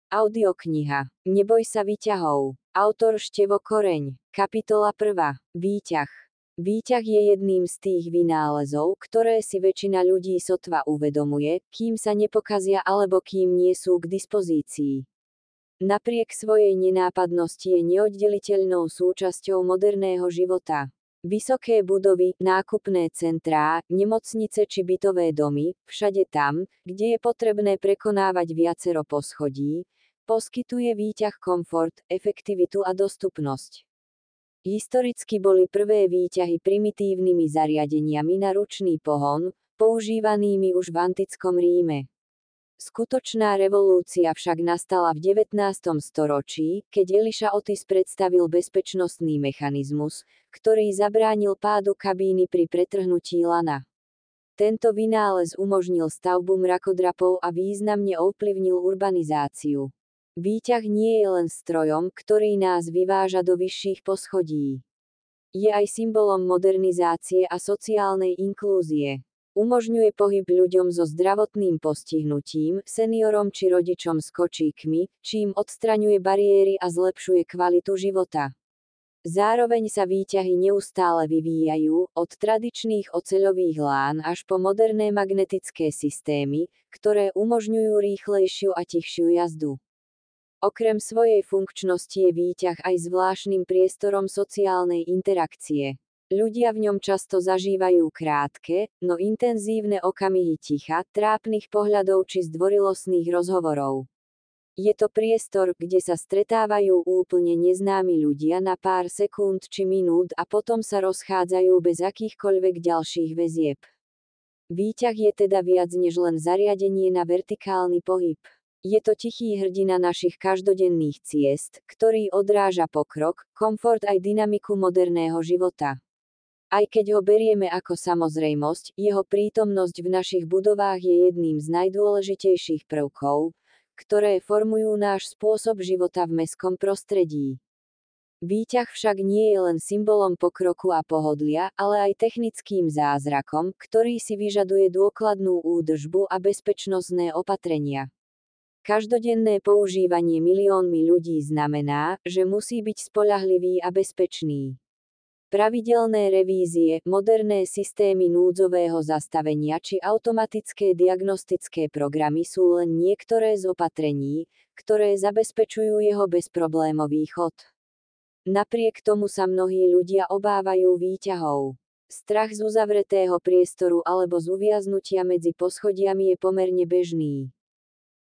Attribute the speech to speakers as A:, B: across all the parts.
A: Audiokniha. Neboj sa výťahov. Autor Števo Koreň. Kapitola 1. Výťah. Výťah je jedným z tých vynálezov, ktoré si väčšina ľudí sotva uvedomuje, kým sa nepokazia alebo kým nie sú k dispozícii. Napriek svojej nenápadnosti je neoddeliteľnou súčasťou moderného života. Vysoké budovy, nákupné centrá, nemocnice či bytové domy, všade tam, kde je potrebné prekonávať viacero poschodí, poskytuje výťah komfort, efektivitu a dostupnosť. Historicky boli prvé výťahy primitívnymi zariadeniami na ručný pohon, používanými už v antickom Ríme. Skutočná revolúcia však nastala v 19. storočí, keď Elisha Otis predstavil bezpečnostný mechanizmus, ktorý zabránil pádu kabíny pri pretrhnutí lana. Tento vynález umožnil stavbu mrakodrapov a významne ovplyvnil urbanizáciu. Výťah nie je len strojom, ktorý nás vyváža do vyšších poschodí. Je aj symbolom modernizácie a sociálnej inklúzie. Umožňuje pohyb ľuďom so zdravotným postihnutím, seniorom či rodičom s kočíkmi, čím odstraňuje bariéry a zlepšuje kvalitu života. Zároveň sa výťahy neustále vyvíjajú, od tradičných oceľových lán až po moderné magnetické systémy, ktoré umožňujú rýchlejšiu a tichšiu jazdu. Okrem svojej funkčnosti je výťah aj zvláštnym priestorom sociálnej interakcie. Ľudia v ňom často zažívajú krátke, no intenzívne okamihy ticha, trápnych pohľadov či zdvorilostných rozhovorov. Je to priestor, kde sa stretávajú úplne neznámi ľudia na pár sekúnd či minút a potom sa rozchádzajú bez akýchkoľvek ďalších väzieb. Výťah je teda viac než len zariadenie na vertikálny pohyb. Je to tichý hrdina našich každodenných ciest, ktorý odráža pokrok, komfort aj dynamiku moderného života. Aj keď ho berieme ako samozrejmosť, jeho prítomnosť v našich budovách je jedným z najdôležitejších prvkov, ktoré formujú náš spôsob života v mestskom prostredí. Výťah však nie je len symbolom pokroku a pohodlia, ale aj technickým zázrakom, ktorý si vyžaduje dôkladnú údržbu a bezpečnostné opatrenia. Každodenné používanie miliónmi ľudí znamená, že musí byť spoľahlivý a bezpečný. Pravidelné revízie, moderné systémy núdzového zastavenia či automatické diagnostické programy sú len niektoré z opatrení, ktoré zabezpečujú jeho bezproblémový chod. Napriek tomu sa mnohí ľudia obávajú výťahov. Strach z uzavretého priestoru alebo z uviaznutia medzi poschodiami je pomerne bežný.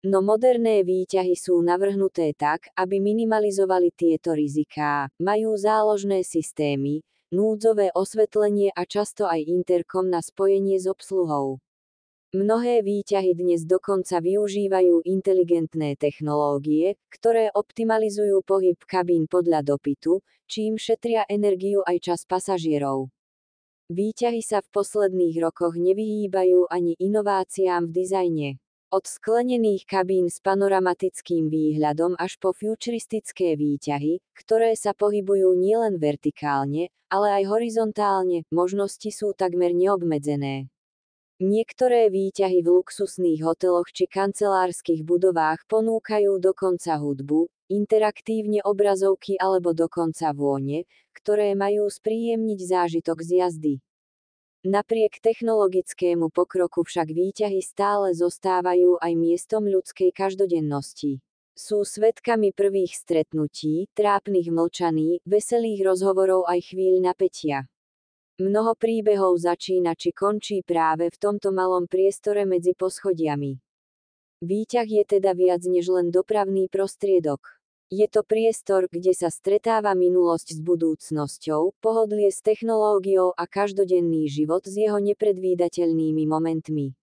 A: No moderné výťahy sú navrhnuté tak, aby minimalizovali tieto riziká, majú záložné systémy, núdzové osvetlenie a často aj interkom na spojenie s obsluhou. Mnohé výťahy dnes dokonca využívajú inteligentné technológie, ktoré optimalizujú pohyb kabín podľa dopytu, čím šetria energiu aj čas pasažierov. Výťahy sa v posledných rokoch nevyhýbajú ani inováciám v dizajne. Od sklenených kabín s panoramatickým výhľadom až po futuristické výťahy, ktoré sa pohybujú nielen vertikálne, ale aj horizontálne, možnosti sú takmer neobmedzené. Niektoré výťahy v luxusných hoteloch či kancelárskych budovách ponúkajú dokonca hudbu, interaktívne obrazovky alebo dokonca vône, ktoré majú spríjemniť zážitok z jazdy. Napriek technologickému pokroku však výťahy stále zostávajú aj miestom ľudskej každodennosti. Sú svedkami prvých stretnutí, trápnych mlčaní, veselých rozhovorov aj chvíľ napätia. Mnoho príbehov začína či končí práve v tomto malom priestore medzi poschodiami. Výťah je teda viac než len dopravný prostriedok. Je to priestor, kde sa stretáva minulosť s budúcnosťou, pohodlie s technológiou a každodenný život s jeho nepredvídateľnými momentmi.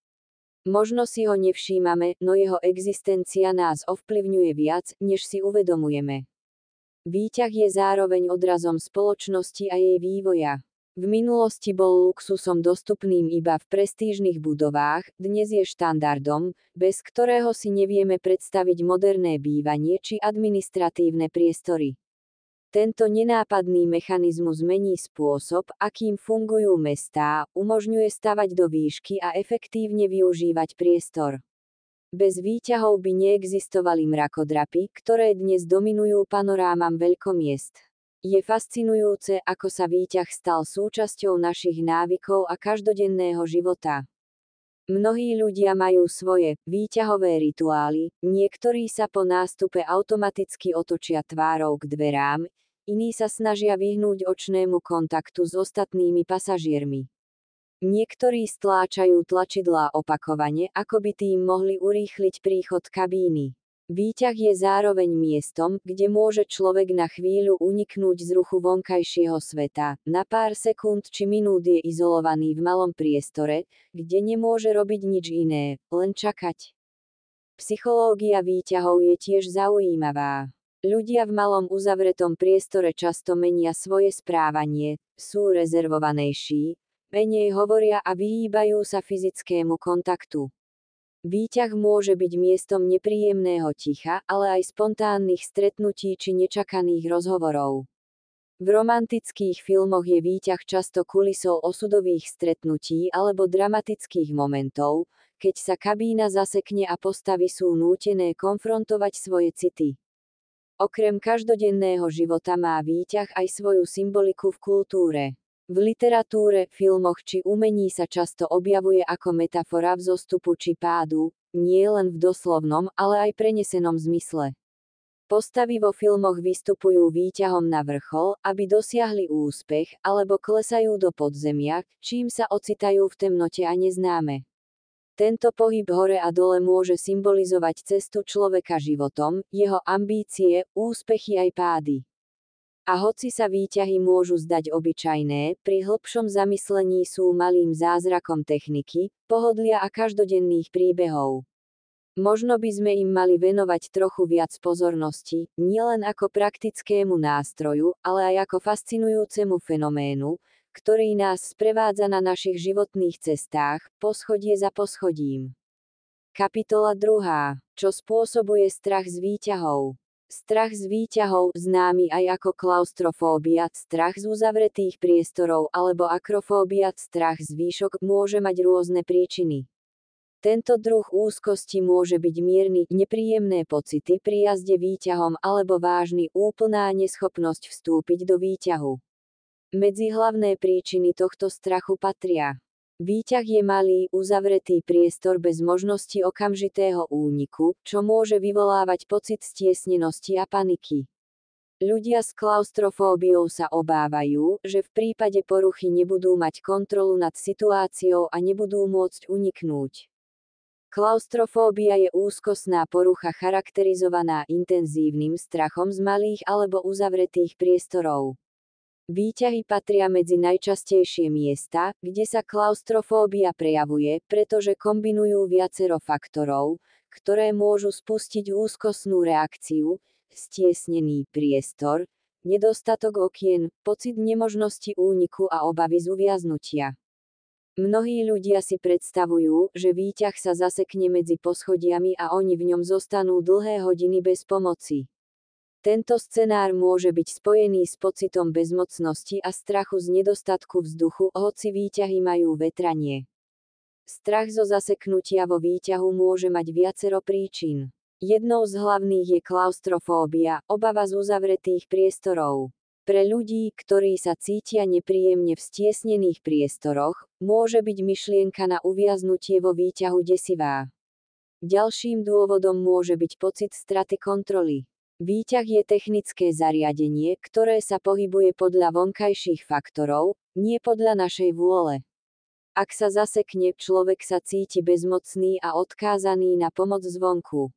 A: Možno si ho nevšímame, no jeho existencia nás ovplyvňuje viac, než si uvedomujeme. Výťah je zároveň odrazom spoločnosti a jej vývoja. V minulosti bol luxusom dostupným iba v prestížnych budovách, dnes je štandardom, bez ktorého si nevieme predstaviť moderné bývanie či administratívne priestory. Tento nenápadný mechanizmus mení spôsob, akým fungujú mestá, umožňuje stavať do výšky a efektívne využívať priestor. Bez výťahov by neexistovali mrakodrapy, ktoré dnes dominujú panorámam veľkomiest. Je fascinujúce, ako sa výťah stal súčasťou našich návykov a každodenného života. Mnohí ľudia majú svoje výťahové rituály, niektorí sa po nástupe automaticky otočia tvárou k dverám, iní sa snažia vyhnúť očnému kontaktu s ostatnými pasažiermi. Niektorí stláčajú tlačidlá opakovane, ako by tým mohli urýchliť príchod kabíny. Výťah je zároveň miestom, kde môže človek na chvíľu uniknúť z ruchu vonkajšieho sveta. Na pár sekúnd či minút je izolovaný v malom priestore, kde nemôže robiť nič iné, len čakať. Psychológia výťahov je tiež zaujímavá. Ľudia v malom uzavretom priestore často menia svoje správanie, sú rezervovanejší, menej hovoria a vyhýbajú sa fyzickému kontaktu. Výťah môže byť miestom nepríjemného ticha, ale aj spontánnych stretnutí či nečakaných rozhovorov. V romantických filmoch je výťah často kulisou osudových stretnutí alebo dramatických momentov, keď sa kabína zasekne a postavy sú nútené konfrontovať svoje city. Okrem každodenného života má výťah aj svoju symboliku v kultúre. V literatúre, filmoch či umení sa často objavuje ako metafora vzostupu či pádu, nie len v doslovnom, ale aj prenesenom zmysle. Postavy vo filmoch vystupujú výťahom na vrchol, aby dosiahli úspech, alebo klesajú do podzemia, čím sa ocitajú v temnote a neznáme. Tento pohyb hore a dole môže symbolizovať cestu človeka životom, jeho ambície, úspechy aj pády. A hoci sa výťahy môžu zdať obyčajné, pri hĺbšom zamyslení sú malým zázrakom techniky, pohodlia a každodenných príbehov. Možno by sme im mali venovať trochu viac pozornosti, nielen ako praktickému nástroju, ale aj ako fascinujúcemu fenoménu, ktorý nás sprevádza na našich životných cestách, poschodie za poschodím. Kapitola 2. Čo spôsobuje strach z výťahov? Strach z výťahov, známy aj ako klaustrofóbia, strach z uzavretých priestorov alebo akrofóbia, strach z výšok, môže mať rôzne príčiny. Tento druh úzkosti môže byť mierny, nepríjemné pocity pri jazde výťahom alebo vážny, úplná neschopnosť vstúpiť do výťahu. Medzi hlavné príčiny tohto strachu patria: výťah je malý, uzavretý priestor bez možnosti okamžitého úniku, čo môže vyvolávať pocit stiesnenosti a paniky. Ľudia s klaustrofóbiou sa obávajú, že v prípade poruchy nebudú mať kontrolu nad situáciou a nebudú môcť uniknúť. Klaustrofóbia je úzkostná porucha charakterizovaná intenzívnym strachom z malých alebo uzavretých priestorov. Výťahy patria medzi najčastejšie miesta, kde sa klaustrofóbia prejavuje, pretože kombinujú viacero faktorov, ktoré môžu spustiť úzkostnú reakciu: stiesnený priestor, nedostatok okien, pocit nemožnosti úniku a obavy z uviaznutia. Mnohí ľudia si predstavujú, že výťah sa zasekne medzi poschodiami a oni v ňom zostanú dlhé hodiny bez pomoci. Tento scenár môže byť spojený s pocitom bezmocnosti a strachu z nedostatku vzduchu, hoci výťahy majú vetranie. Strach zo zaseknutia vo výťahu môže mať viacero príčin. Jednou z hlavných je klaustrofóbia, obava z uzavretých priestorov. Pre ľudí, ktorí sa cítia nepríjemne v stiesnených priestoroch, môže byť myšlienka na uviaznutie vo výťahu desivá. Ďalším dôvodom môže byť pocit straty kontroly. Výťah je technické zariadenie, ktoré sa pohybuje podľa vonkajších faktorov, nie podľa našej vôle. Ak sa zasekne, človek sa cíti bezmocný a odkázaný na pomoc zvonku.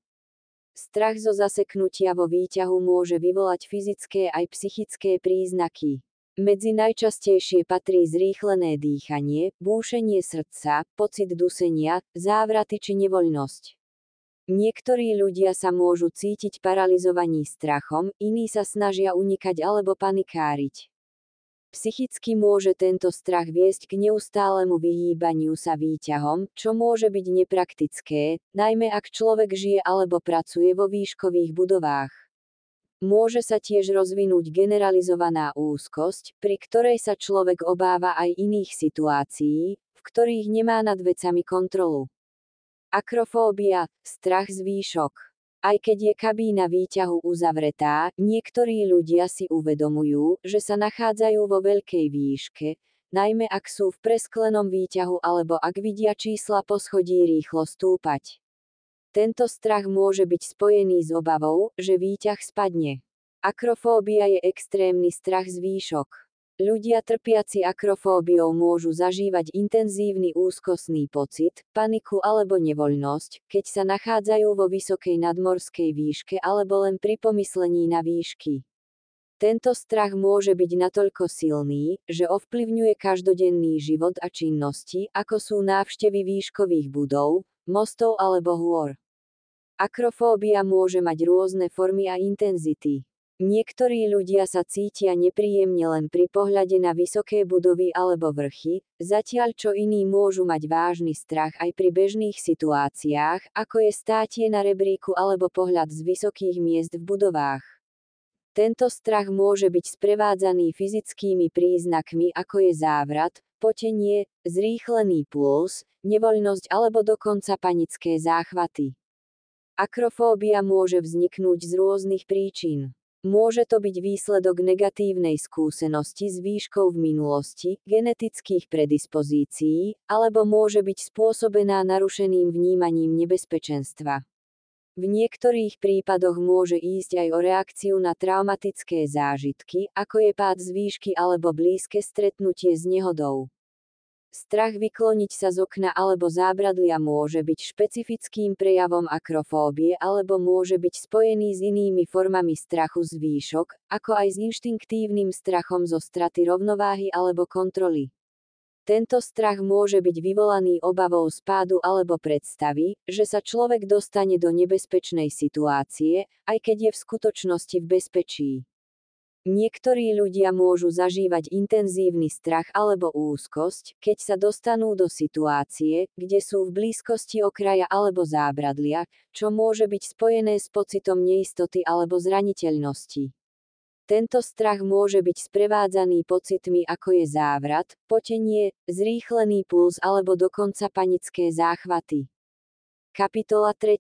A: Strach zo zaseknutia vo výťahu môže vyvolať fyzické aj psychické príznaky. Medzi najčastejšie patrí zrýchlené dýchanie, búšenie srdca, pocit dusenia, závraty či nevoľnosť. Niektorí ľudia sa môžu cítiť paralizovaní strachom, iní sa snažia unikať alebo panikáriť. Psychicky môže tento strach viesť k neustálemu vyhýbaniu sa výťahom, čo môže byť nepraktické, najmä ak človek žije alebo pracuje vo výškových budovách. Môže sa tiež rozvinúť generalizovaná úzkosť, pri ktorej sa človek obáva aj iných situácií, v ktorých nemá nad vecami kontrolu. Akrofóbia, strach z výšok. Aj keď je kabína výťahu uzavretá, niektorí ľudia si uvedomujú, že sa nachádzajú vo veľkej výške, najmä ak sú v presklenom výťahu alebo ak vidia čísla poschodí rýchlo stúpať. Tento strach môže byť spojený s obavou, že výťah spadne. Akrofóbia je extrémny strach z výšok. Ľudia trpiaci akrofóbiou môžu zažívať intenzívny úzkostný pocit, paniku alebo nevoľnosť, keď sa nachádzajú vo vysokej nadmorskej výške alebo len pri pomyslení na výšky. Tento strach môže byť natoľko silný, že ovplyvňuje každodenný život a činnosti, ako sú návštevy výškových budov, mostov alebo hôr. Akrofóbia môže mať rôzne formy a intenzity. Niektorí ľudia sa cítia nepríjemne len pri pohľade na vysoké budovy alebo vrchy, zatiaľ čo iní môžu mať vážny strach aj pri bežných situáciách, ako je státie na rebríku alebo pohľad z vysokých miest v budovách. Tento strach môže byť sprevádzaný fyzickými príznakmi ako je závrat, potenie, zrýchlený puls, nevoľnosť alebo dokonca panické záchvaty. Akrofóbia môže vzniknúť z rôznych príčin. Môže to byť výsledok negatívnej skúsenosti s výškou v minulosti, genetických predispozícií, alebo môže byť spôsobená narušeným vnímaním nebezpečenstva. V niektorých prípadoch môže ísť aj o reakciu na traumatické zážitky, ako je pád z výšky alebo blízke stretnutie s nehodou. Strach vykloniť sa z okna alebo zábradlia môže byť špecifickým prejavom akrofóbie alebo môže byť spojený s inými formami strachu z výšok, ako aj s inštinktívnym strachom zo straty rovnováhy alebo kontroly. Tento strach môže byť vyvolaný obavou z pádu alebo predstavy, že sa človek dostane do nebezpečnej situácie, aj keď je v skutočnosti v bezpečí. Niektorí ľudia môžu zažívať intenzívny strach alebo úzkosť, keď sa dostanú do situácie, kde sú v blízkosti okraja alebo zábradlia, čo môže byť spojené s pocitom neistoty alebo zraniteľnosti. Tento strach môže byť sprevádzaný pocitmi ako je závrat, potenie, zrýchlený puls alebo dokonca panické záchvaty. Kapitola 3.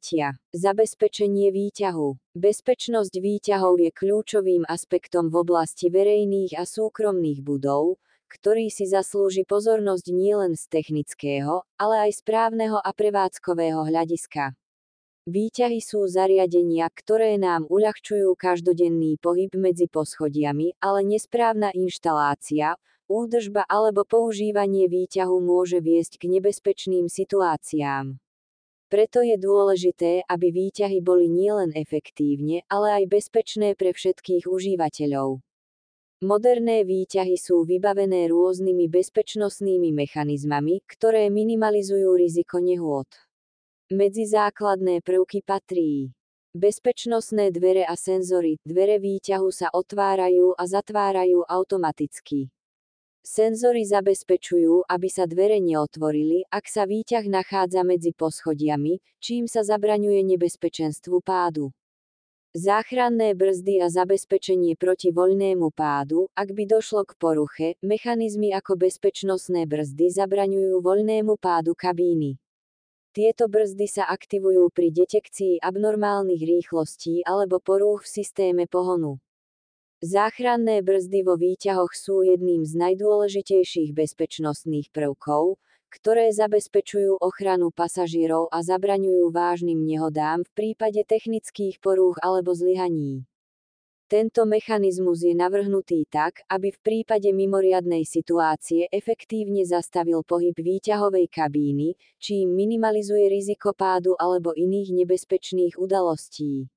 A: Zabezpečenie výťahu. Bezpečnosť výťahov je kľúčovým aspektom v oblasti verejných a súkromných budov, ktorý si zaslúži pozornosť nielen z technického, ale aj z právneho a prevádzkového hľadiska. Výťahy sú zariadenia, ktoré nám uľahčujú každodenný pohyb medzi poschodiami, ale nesprávna inštalácia, údržba alebo používanie výťahu môže viesť k nebezpečným situáciám. Preto je dôležité, aby výťahy boli nielen efektívne, ale aj bezpečné pre všetkých užívateľov. Moderné výťahy sú vybavené rôznymi bezpečnostnými mechanizmami, ktoré minimalizujú riziko nehôd. Medzi základné prvky patrí bezpečnostné dvere a senzory. Dvere výťahu sa otvárajú a zatvárajú automaticky. Senzory zabezpečujú, aby sa dvere neotvorili, ak sa výťah nachádza medzi poschodiami, čím sa zabraňuje nebezpečenstvu pádu. Záchranné brzdy a zabezpečenie proti voľnému pádu. Ak by došlo k poruche, mechanizmy ako bezpečnostné brzdy zabraňujú voľnému pádu kabíny. Tieto brzdy sa aktivujú pri detekcii abnormálnych rýchlostí alebo porúch v systéme pohonu. Záchranné brzdy vo výťahoch sú jedným z najdôležitejších bezpečnostných prvkov, ktoré zabezpečujú ochranu pasažierov a zabraňujú vážnym nehodám v prípade technických porúch alebo zlyhaní. Tento mechanizmus je navrhnutý tak, aby v prípade mimoriadnej situácie efektívne zastavil pohyb výťahovej kabíny, čím minimalizuje riziko pádu alebo iných nebezpečných udalostí.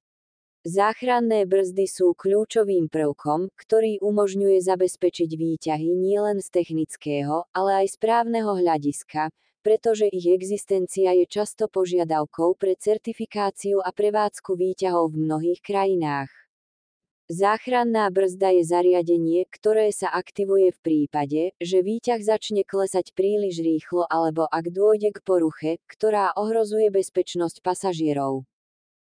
A: Záchranné brzdy sú kľúčovým prvkom, ktorý umožňuje zabezpečiť výťahy nielen z technického, ale aj z právneho hľadiska, pretože ich existencia je často požiadavkou pre certifikáciu a prevádzku výťahov v mnohých krajinách. Záchranná brzda je zariadenie, ktoré sa aktivuje v prípade, že výťah začne klesať príliš rýchlo alebo ak dôjde k poruche, ktorá ohrozuje bezpečnosť pasažierov.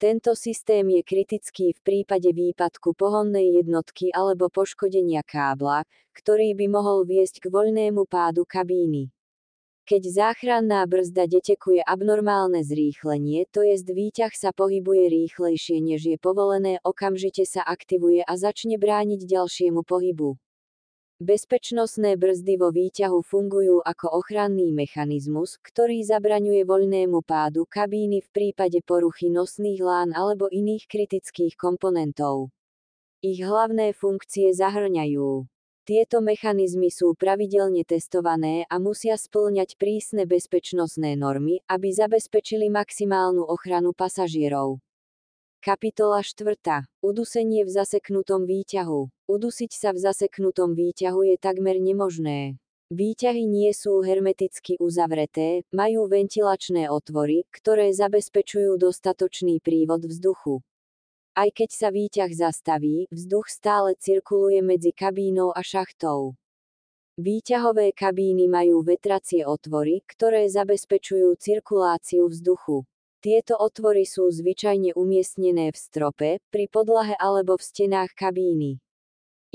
A: Tento systém je kritický v prípade výpadku pohonnej jednotky alebo poškodenia kábla, ktorý by mohol viesť k voľnému pádu kabíny. Keď záchranná brzda detekuje abnormálne zrýchlenie, to jest výťah sa pohybuje rýchlejšie než je povolené, okamžite sa aktivuje a začne brániť ďalšiemu pohybu. Bezpečnostné brzdy vo výťahu fungujú ako ochranný mechanizmus, ktorý zabraňuje voľnému pádu kabíny v prípade poruchy nosných lán alebo iných kritických komponentov. Ich hlavné funkcie zahŕňajú: tieto mechanizmy sú pravidelne testované a musia spĺňať prísne bezpečnostné normy, aby zabezpečili maximálnu ochranu pasažierov. Kapitola 4. Udusenie v zaseknutom výťahu. Udusiť sa v zaseknutom výťahu je takmer nemožné. Výťahy nie sú hermeticky uzavreté, majú ventilačné otvory, ktoré zabezpečujú dostatočný prívod vzduchu. Aj keď sa výťah zastaví, vzduch stále cirkuluje medzi kabínou a šachtou. Výťahové kabíny majú vetracie otvory, ktoré zabezpečujú cirkuláciu vzduchu. Tieto otvory sú zvyčajne umiestnené v strope, pri podlahe alebo v stenách kabíny.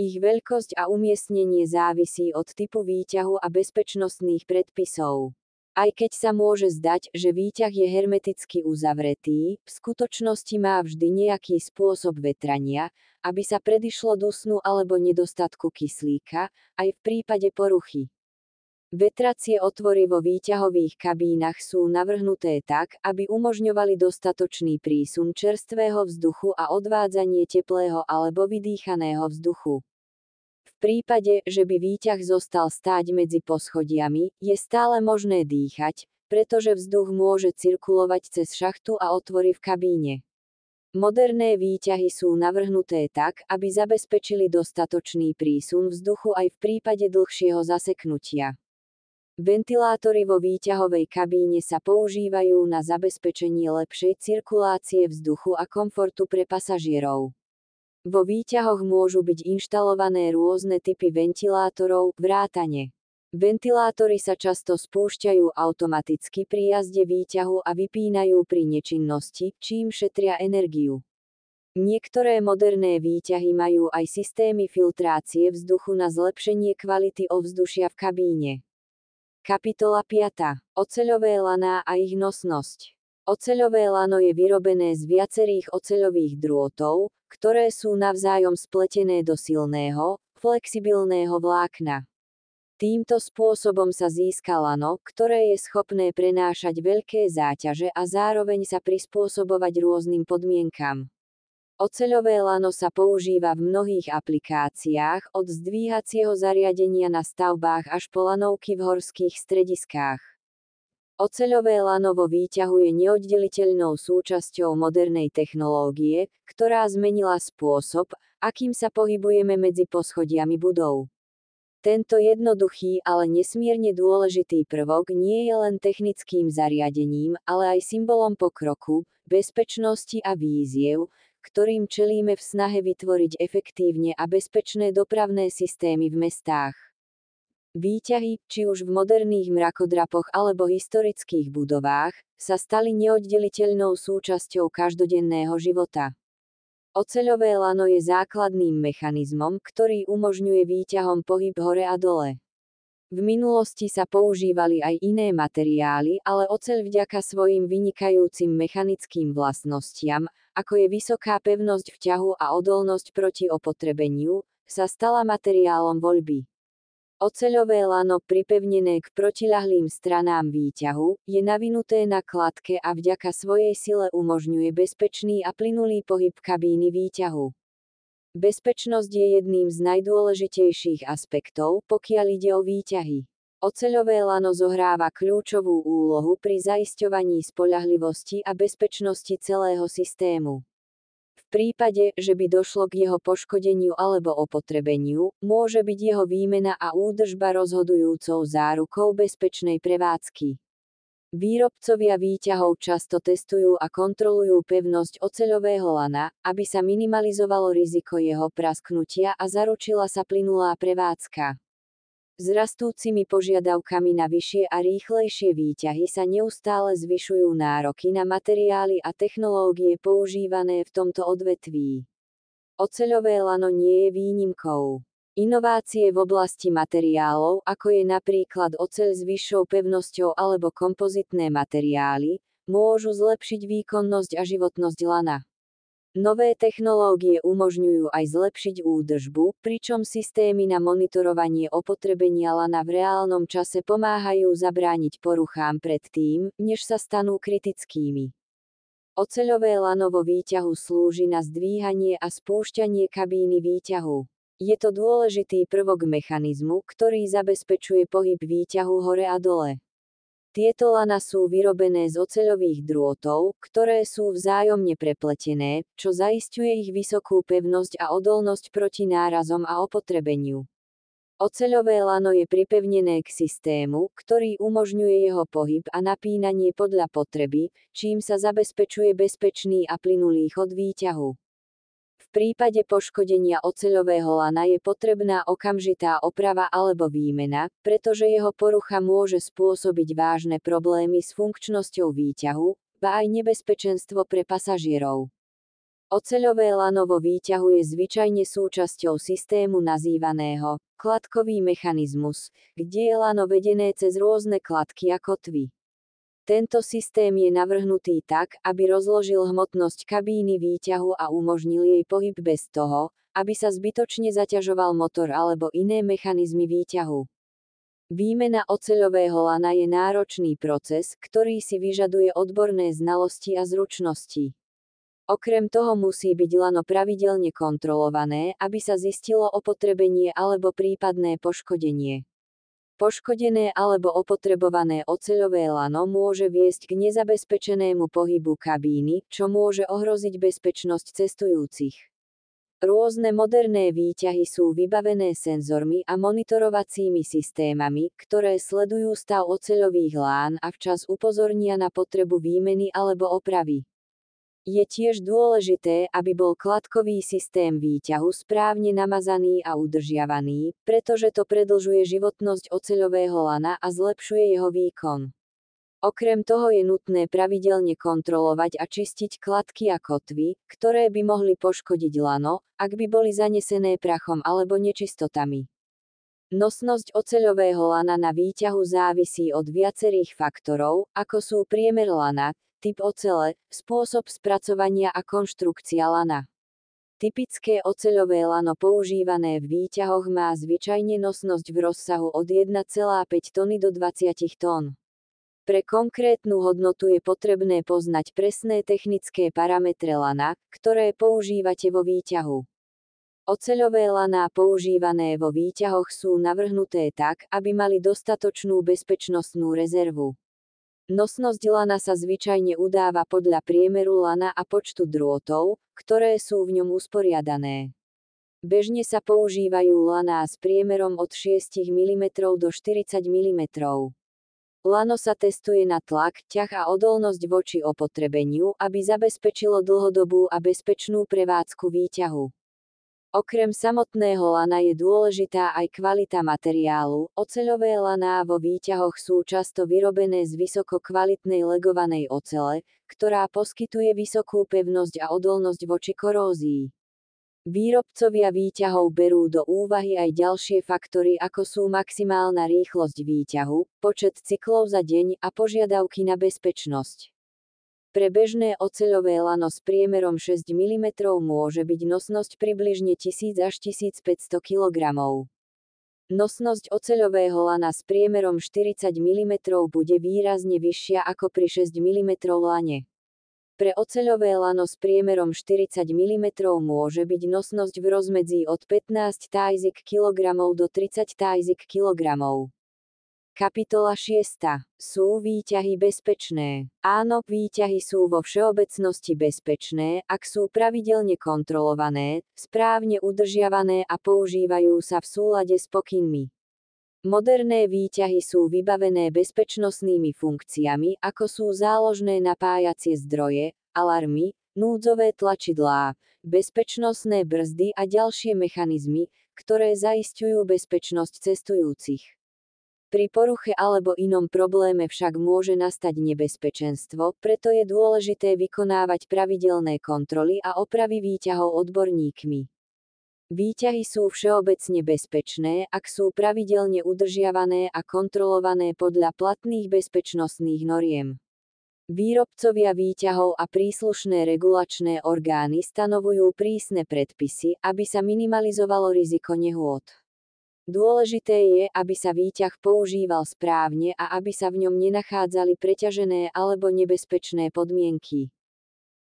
A: Ich veľkosť a umiestnenie závisí od typu výťahu a bezpečnostných predpisov. Aj keď sa môže zdať, že výťah je hermeticky uzavretý, v skutočnosti má vždy nejaký spôsob vetrania, aby sa predišlo dusnu alebo nedostatku kyslíka, aj v prípade poruchy. Vetracie otvory vo výťahových kabínach sú navrhnuté tak, aby umožňovali dostatočný prísun čerstvého vzduchu a odvádzanie teplého alebo vydýchaného vzduchu. V prípade, že by výťah zostal stáť medzi poschodiami, je stále možné dýchať, pretože vzduch môže cirkulovať cez šachtu a otvory v kabíne. Moderné výťahy sú navrhnuté tak, aby zabezpečili dostatočný prísun vzduchu aj v prípade dlhšieho zaseknutia. Ventilátory vo výťahovej kabíne sa používajú na zabezpečenie lepšej cirkulácie vzduchu a komfortu pre pasažierov. Vo výťahoch môžu byť inštalované rôzne typy ventilátorov, vrátane. Ventilátory sa často spúšťajú automaticky pri jazde výťahu a vypínajú pri nečinnosti, čím šetria energiu. Niektoré moderné výťahy majú aj systémy filtrácie vzduchu na zlepšenie kvality ovzdušia v kabíne. Kapitola 5. Oceľové laná a ich nosnosť. Oceľové lano je vyrobené z viacerých oceľových drôtov, ktoré sú navzájom spletené do silného, flexibilného vlákna. Týmto spôsobom sa získa lano, ktoré je schopné prenášať veľké záťaže a zároveň sa prispôsobovať rôznym podmienkam. Oceľové lano sa používa v mnohých aplikáciách, od zdvíhacieho zariadenia na stavbách až po lanovky v horských strediskách. Oceľové lano vo výťahu je neoddeliteľnou súčasťou modernej technológie, ktorá zmenila spôsob, akým sa pohybujeme medzi poschodiami budov. Tento jednoduchý, ale nesmierne dôležitý prvok nie je len technickým zariadením, ale aj symbolom pokroku, bezpečnosti a víziev, ktorým čelíme v snahe vytvoriť efektívne a bezpečné dopravné systémy v mestách. Výťahy, či už v moderných mrakodrapoch alebo historických budovách, sa stali neoddeliteľnou súčasťou každodenného života. Oceľové lano je základným mechanizmom, ktorý umožňuje výťahom pohyb hore a dole. V minulosti sa používali aj iné materiály, ale oceľ vďaka svojim vynikajúcim mechanickým vlastnostiam, ako je vysoká pevnosť vťahu a odolnosť proti opotrebeniu, sa stala materiálom voľby. Oceľové lano pripevnené k protiľahlým stranám výťahu, je navinuté na kladke a vďaka svojej sile umožňuje bezpečný a plynulý pohyb kabíny výťahu. Bezpečnosť je jedným z najdôležitejších aspektov, pokiaľ ide o výťahy. Oceľové lano zohráva kľúčovú úlohu pri zaisťovaní spoľahlivosti a bezpečnosti celého systému. V prípade, že by došlo k jeho poškodeniu alebo opotrebeniu, môže byť jeho výmena a údržba rozhodujúcou zárukou bezpečnej prevádzky. Výrobcovia výťahov často testujú a kontrolujú pevnosť oceľového lana, aby sa minimalizovalo riziko jeho prasknutia a zaručila sa plynulá prevádzka. S rastúcimi požiadavkami na vyššie a rýchlejšie výťahy sa neustále zvyšujú nároky na materiály a technológie používané v tomto odvetví. Oceľové lano nie je výnimkou. Inovácie v oblasti materiálov, ako je napríklad oceľ s vyššou pevnosťou alebo kompozitné materiály, môžu zlepšiť výkonnosť a životnosť lana. Nové technológie umožňujú aj zlepšiť údržbu, pričom systémy na monitorovanie opotrebenia lana v reálnom čase pomáhajú zabrániť poruchám pred tým, než sa stanú kritickými. Oceľové lano vo výťahu slúži na zdvíhanie a spúšťanie kabíny výťahu. Je to dôležitý prvok mechanizmu, ktorý zabezpečuje pohyb výťahu hore a dole. Tieto lana sú vyrobené z oceľových drôtov, ktoré sú vzájomne prepletené, čo zaisťuje ich vysokú pevnosť a odolnosť proti nárazom a opotrebeniu. Oceľové lano je pripevnené k systému, ktorý umožňuje jeho pohyb a napínanie podľa potreby, čím sa zabezpečuje bezpečný a plynulý chod výťahu. V prípade poškodenia oceľového lana je potrebná okamžitá oprava alebo výmena, pretože jeho porucha môže spôsobiť vážne problémy s funkčnosťou výťahu, ba aj nebezpečenstvo pre pasažierov. Oceľové lano vo výťahu je zvyčajne súčasťou systému nazývaného kladkový mechanizmus, kde je lano vedené cez rôzne kladky a kotvy. Tento systém je navrhnutý tak, aby rozložil hmotnosť kabíny výťahu a umožnil jej pohyb bez toho, aby sa zbytočne zaťažoval motor alebo iné mechanizmy výťahu. Výmena oceľového lana je náročný proces, ktorý si vyžaduje odborné znalosti a zručnosti. Okrem toho musí byť lano pravidelne kontrolované, aby sa zistilo opotrebenie alebo prípadné poškodenie. Poškodené alebo opotrebované oceľové lano môže viesť k nezabezpečenému pohybu kabíny, čo môže ohroziť bezpečnosť cestujúcich. Rôzne moderné výťahy sú vybavené senzormi a monitorovacími systémami, ktoré sledujú stav oceľových lán a včas upozornia na potrebu výmeny alebo opravy. Je tiež dôležité, aby bol kladkový systém výťahu správne namazaný a udržiavaný, pretože to predlžuje životnosť oceľového lana a zlepšuje jeho výkon. Okrem toho je nutné pravidelne kontrolovať a čistiť kladky a kotvy, ktoré by mohli poškodiť lano, ak by boli zanesené prachom alebo nečistotami. Nosnosť oceľového lana na výťahu závisí od viacerých faktorov, ako sú priemer lana, typ ocele, spôsob spracovania a konštrukcia lana. Typické oceľové lano používané v výťahoch má zvyčajne nosnosť v rozsahu od 1,5 tony do 20 tón. Pre konkrétnu hodnotu je potrebné poznať presné technické parametre lana, ktoré používate vo výťahu. Oceľové laná používané vo výťahoch sú navrhnuté tak, aby mali dostatočnú bezpečnostnú rezervu. Nosnosť lana sa zvyčajne udáva podľa priemeru lana a počtu drôtov, ktoré sú v ňom usporiadané. Bežne sa používajú laná s priemerom od 6 mm do 40 mm. Lano sa testuje na tlak, ťah a odolnosť voči opotrebeniu, aby zabezpečilo dlhodobú a bezpečnú prevádzku výťahu. Okrem samotného lana je dôležitá aj kvalita materiálu. Oceľové laná vo výťahoch sú často vyrobené z vysoko kvalitnej legovanej ocele, ktorá poskytuje vysokú pevnosť a odolnosť voči korózii. Výrobcovia výťahov berú do úvahy aj ďalšie faktory, ako sú maximálna rýchlosť výťahu, počet cyklov za deň a požiadavky na bezpečnosť. Pre bežné oceľové lano s priemerom 6 mm môže byť nosnosť približne 1000 až 1500 kg. Nosnosť oceľového lana s priemerom 40 mm bude výrazne vyššia ako pri 6 mm lane. Pre oceľové lano s priemerom 40 mm môže byť nosnosť v rozmedzi od 15 tajzik kg do 30 tajzik kg. Kapitola 6. Sú výťahy bezpečné? Áno, výťahy sú vo všeobecnosti bezpečné, ak sú pravidelne kontrolované, správne udržiavané a používajú sa v súlade s pokynmi. Moderné výťahy sú vybavené bezpečnostnými funkciami, ako sú záložné napájacie zdroje, alarmy, núdzové tlačidlá, bezpečnostné brzdy a ďalšie mechanizmy, ktoré zaisťujú bezpečnosť cestujúcich. Pri poruche alebo inom probléme však môže nastať nebezpečenstvo, preto je dôležité vykonávať pravidelné kontroly a opravy výťahov odborníkmi. Výťahy sú všeobecne bezpečné, ak sú pravidelne udržiavané a kontrolované podľa platných bezpečnostných noriem. Výrobcovia výťahov a príslušné regulačné orgány stanovujú prísne predpisy, aby sa minimalizovalo riziko nehôd. Dôležité je, aby sa výťah používal správne a aby sa v ňom nenachádzali preťažené alebo nebezpečné podmienky.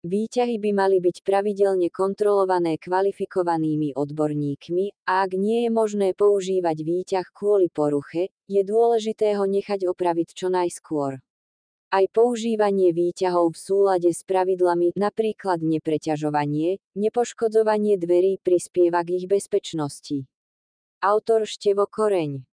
A: Výťahy by mali byť pravidelne kontrolované kvalifikovanými odborníkmi, a ak nie je možné používať výťah kvôli poruche, je dôležité ho nechať opraviť čo najskôr. Aj používanie výťahov v súlade s pravidlami, napríklad nepreťažovanie, nepoškodzovanie dverí, prispieva k ich bezpečnosti. Autor Števo Koreň.